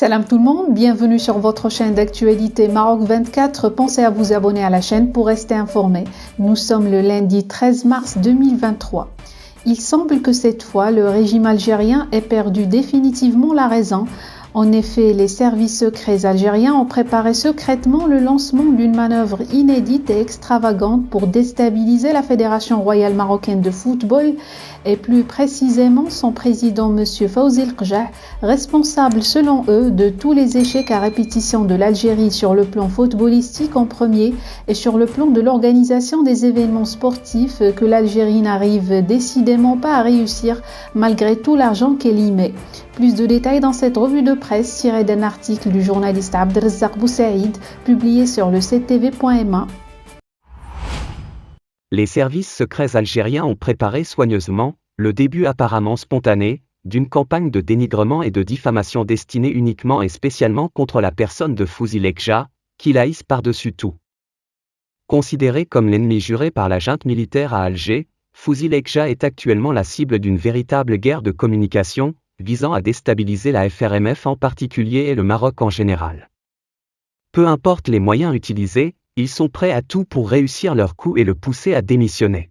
Salam tout le monde, bienvenue sur votre chaîne d'actualité Maroc 24. Pensez à vous abonner à la chaîne pour rester informé. Nous sommes le lundi 13 mars 2023. Il semble que cette fois, le régime algérien ait perdu définitivement la raison. En effet, les services secrets algériens ont préparé secrètement le lancement d'une manœuvre inédite et extravagante pour déstabiliser la Fédération royale marocaine de football et plus précisément son président M. Fawzi El-Qjah, responsable selon eux de tous les échecs à répétition de l'Algérie sur le plan footballistique en premier et sur le plan de l'organisation des événements sportifs que l'Algérie n'arrive décidément pas à réussir malgré tout l'argent qu'elle y met. Plus de détails dans cette revue de presse tirée d'un article du journaliste Abdelrazak Boussaïd publié sur le ctv.ma. Les services secrets algériens ont préparé soigneusement, le début apparemment spontané, d'une campagne de dénigrement et de diffamation destinée uniquement et spécialement contre la personne de Fawzi El-Qjah, qui haïssent par-dessus tout. Considéré comme l'ennemi juré par la junte militaire à Alger, Fawzi El-Qjah est actuellement la cible d'une véritable guerre de communication, visant à déstabiliser la FRMF en particulier et le Maroc en général. Peu importe les moyens utilisés, ils sont prêts à tout pour réussir leur coup et le pousser à démissionner.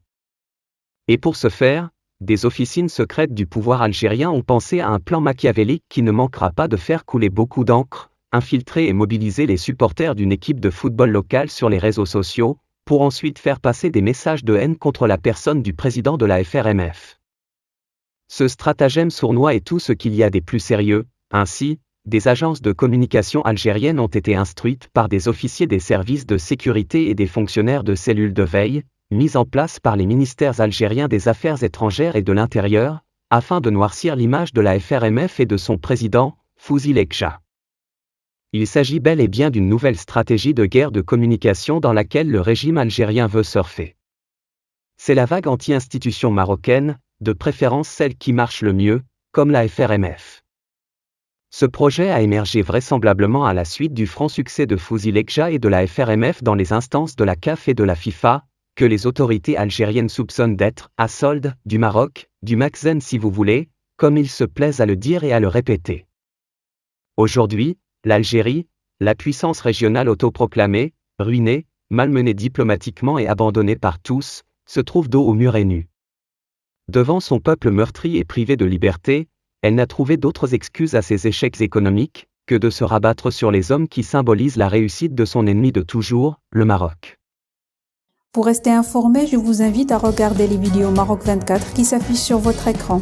Et pour ce faire, des officines secrètes du pouvoir algérien ont pensé à un plan machiavélique qui ne manquera pas de faire couler beaucoup d'encre, infiltrer et mobiliser les supporters d'une équipe de football locale sur les réseaux sociaux, pour ensuite faire passer des messages de haine contre la personne du président de la FRMF. Ce stratagème sournois est tout ce qu'il y a des plus sérieux. Ainsi, des agences de communication algériennes ont été instruites par des officiers des services de sécurité et des fonctionnaires de cellules de veille, mises en place par les ministères algériens des Affaires étrangères et de l'Intérieur, afin de noircir l'image de la FRMF et de son président, Fawzi El-Qjah. Il s'agit bel et bien d'une nouvelle stratégie de guerre de communication dans laquelle le régime algérien veut surfer. C'est la vague anti-institution marocaine, de préférence celle qui marche le mieux, comme la FRMF. Ce projet a émergé vraisemblablement à la suite du franc succès de Fawzi El-Qjah et de la FRMF dans les instances de la CAF et de la FIFA, que les autorités algériennes soupçonnent d'être « à solde » du Maroc, du Makhzen si vous voulez, comme ils se plaisent à le dire et à le répéter. Aujourd'hui, l'Algérie, la puissance régionale autoproclamée, ruinée, malmenée diplomatiquement et abandonnée par tous, se trouve dos au mur et nue. Devant son peuple meurtri et privé de liberté, elle n'a trouvé d'autres excuses à ses échecs économiques que de se rabattre sur les hommes qui symbolisent la réussite de son ennemi de toujours, le Maroc. Pour rester informé, je vous invite à regarder les vidéos Maroc 24 qui s'affichent sur votre écran.